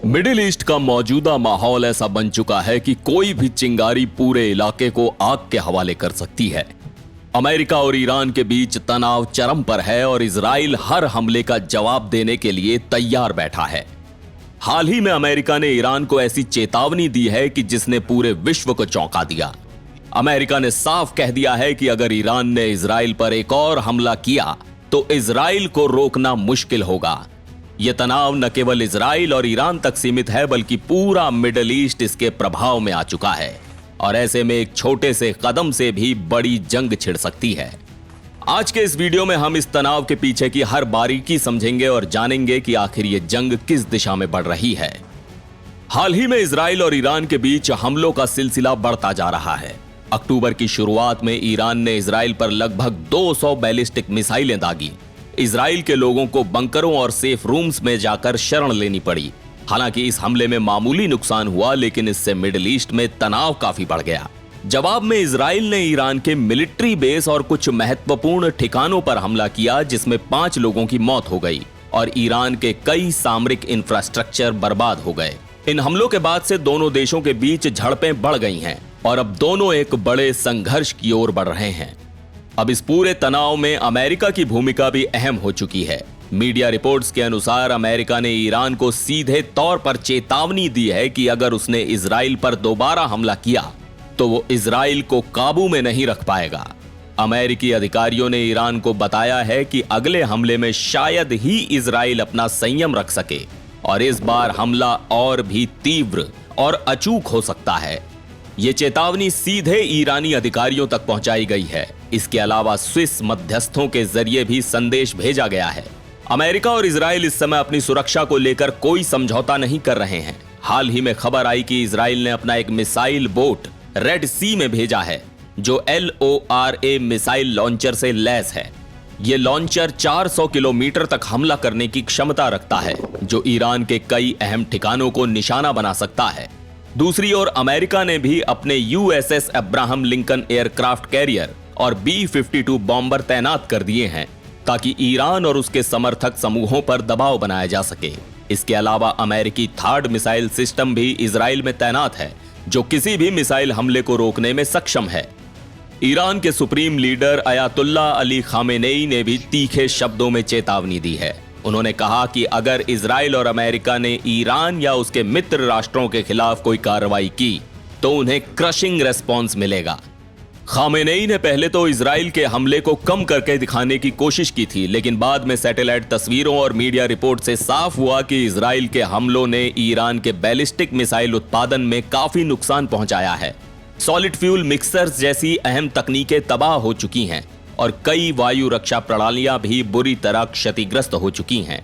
Middle east का मौजूदा माहौल ऐसा बन चुका है कि कोई भी चिंगारी पूरे इलाके को आग के हवाले कर सकती है। अमेरिका और ईरान के बीच तनाव चरम पर है और इजराइल हर हमले का जवाब देने के लिए तैयार बैठा है। हाल ही में अमेरिका ने ईरान को ऐसी चेतावनी दी है कि जिसने पूरे विश्व को चौंका दिया। अमेरिका ने साफ कह दिया है कि अगर ईरान ने इजराइल पर एक और हमला किया तो इजराइल को रोकना मुश्किल होगा। यह तनाव न केवल इजराइल और ईरान तक सीमित है बल्कि पूरा मिडिल ईस्ट इसके प्रभाव में आ चुका है और ऐसे में एक छोटे से कदम से भी बड़ी जंग छिड़ सकती है। आज के इस वीडियो में हम इस तनाव के पीछे की हर बारीकी समझेंगे और जानेंगे कि आखिर यह जंग किस दिशा में बढ़ रही है। हाल ही में इजराइल और ईरान के बीच हमलों का सिलसिला बढ़ता जा रहा है। अक्टूबर की शुरुआत में ईरान ने इजराइल पर लगभग 200 बैलिस्टिक मिसाइलें दागी। इजराइल के लोगों को बंकरों और सेफ रूम्स में जाकर शरण लेनी पड़ी। हालांकि इस हमले में मामूली नुकसान हुआ, लेकिन इससे मिडिल ईस्ट में तनाव काफी बढ़ गया। जवाब में इजराइल ने ईरान के मिलिट्री बेस और कुछ महत्वपूर्ण ठिकानों पर हमला किया, जिसमें 5 लोगों की मौत हो गई और ईरान के कई सामरिक इंफ्रास्ट्रक्चर बर्बाद हो गए। इन हमलों के बाद से दोनों देशों के बीच झड़पें बढ़ गई हैं और अब दोनों एक बड़े संघर्ष की ओर बढ़ रहे हैं। अब इस पूरे तनाव में अमेरिका की भूमिका भी अहम हो चुकी है। मीडिया रिपोर्ट्स के अनुसार अमेरिका ने ईरान को सीधे तौर पर चेतावनी दी है कि अगर उसने इजराइल पर दोबारा हमला किया तो वो इजराइल को काबू में नहीं रख पाएगा। अमेरिकी अधिकारियों ने ईरान को बताया है कि अगले हमले में शायद ही इजराइल अपना संयम रख सके और इस बार हमला और भी तीव्र और अचूक हो सकता है। ये चेतावनी सीधे ईरानी अधिकारियों तक पहुंचाई गई है। इसके अलावा स्विस मध्यस्थों के जरिए भी संदेश भेजा गया है। अमेरिका और इजराइल इस समय अपनी सुरक्षा को लेकर कोई समझौता नहीं कर रहे हैं। हाल ही में खबर आई कि इजराइल ने अपना एक मिसाइल बोट रेड सी में भेजा है जो LORA मिसाइल लॉन्चर से लैस है। यह लॉन्चर 400 किलोमीटर तक हमला करने की क्षमता रखता है, जो ईरान के कई अहम ठिकानों को निशाना बना सकता है। दूसरी ओर अमेरिका ने भी अपने USS Abraham Lincoln aircraft carrier और B-52 बॉम्बर तैनात कर दिए हैं ताकि ईरान और उसके समर्थक समूहों पर दबाव बनाया जा सके। इसके अलावा अमेरिकी थर्ड मिसाइल सिस्टम भी इजराइल में तैनात है, जो किसी भी मिसाइल हमले को रोकने में सक्षम है। ईरान के supreme leader Ayatollah Ali Khamenei ने भी तीखे शब्दों में चेतावनी दी है। उन्होंने कहा कि अगर इजराइल और अमेरिका ने ईरान या उसके मित्र राष्ट्रों के खिलाफ कोई कार्रवाई की तो उन्हें क्रशिंग रेस्पॉन्स मिलेगा। खामेनेई ने पहले तो इजराइल के हमले को कम करके दिखाने की कोशिश की थी, लेकिन बाद में सैटेलाइट तस्वीरों और मीडिया रिपोर्ट से साफ हुआ कि इजराइल के हमलों ने ईरान के बैलिस्टिक मिसाइल उत्पादन में काफी नुकसान पहुंचाया है। सॉलिड फ्यूल मिक्सर्स जैसी अहम तकनीकें तबाह हो चुकी हैं और कई वायु रक्षा प्रणालियां भी बुरी तरह क्षतिग्रस्त हो चुकी हैं।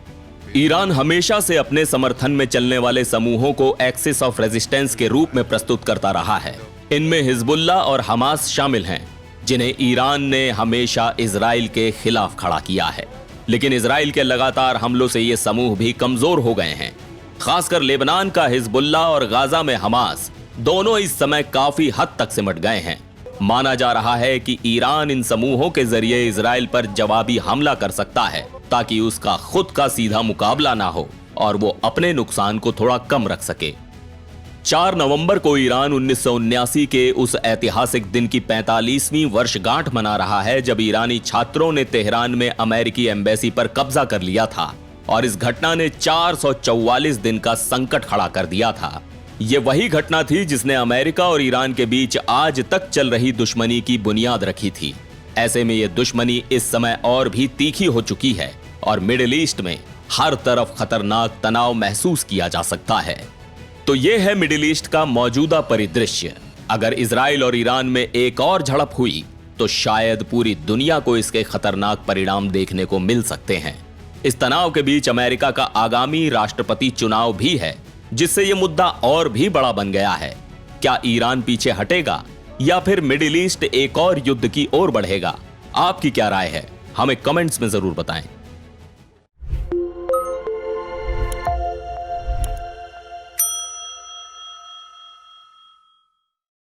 ईरान हमेशा से अपने समर्थन में चलने वाले समूहों को एक्सिस ऑफ रेजिस्टेंस के रूप में प्रस्तुत करता रहा है। इनमें हिजबुल्ला और हमास शामिल हैं, जिन्हें ईरान ने हमेशा इजराइल के खिलाफ खड़ा किया है। लेकिन इजराइल के लगातार हमलों से ये समूह भी कमजोर हो गए हैं। खासकर लेबनान का हिजबुल्ला और गाजा में हमास दोनों इस समय काफी हद तक सिमट गए हैं। माना जा रहा है कि ईरान इन समूहों के जरिए इजराइल पर जवाबी हमला कर सकता है ताकि उसका खुद का सीधा मुकाबला ना हो और वो अपने नुकसान को थोड़ा कम रख सके। 4 नवंबर को ईरान 1979 के उस ऐतिहासिक दिन की 45वीं वर्षगांठ मना रहा है जब ईरानी छात्रों ने तेहरान में अमेरिकी एम्बेसी पर कब्जा कर लिया था और इस घटना ने 444 दिन का संकट खड़ा कर दिया था। ये वही घटना थी जिसने अमेरिका और ईरान के बीच आज तक चल रही दुश्मनी की बुनियाद रखी थी। ऐसे में ये दुश्मनी इस समय और भी तीखी हो चुकी है और मिडिल ईस्ट में हर तरफ खतरनाक तनाव महसूस किया जा सकता है। तो ये है मिडिल ईस्ट का मौजूदा परिदृश्य। अगर इजराइल और ईरान में एक और झड़प हुई तो शायद पूरी दुनिया को इसके खतरनाक परिणाम देखने को मिल सकते हैं। इस तनाव के बीच अमेरिका का आगामी राष्ट्रपति चुनाव भी है, जिससे यह मुद्दा और भी बड़ा बन गया है। क्या ईरान पीछे हटेगा या फिर मिडिल ईस्ट एक और युद्ध की ओर बढ़ेगा? आपकी क्या राय है? हमें कमेंट्स में जरूर बताएं।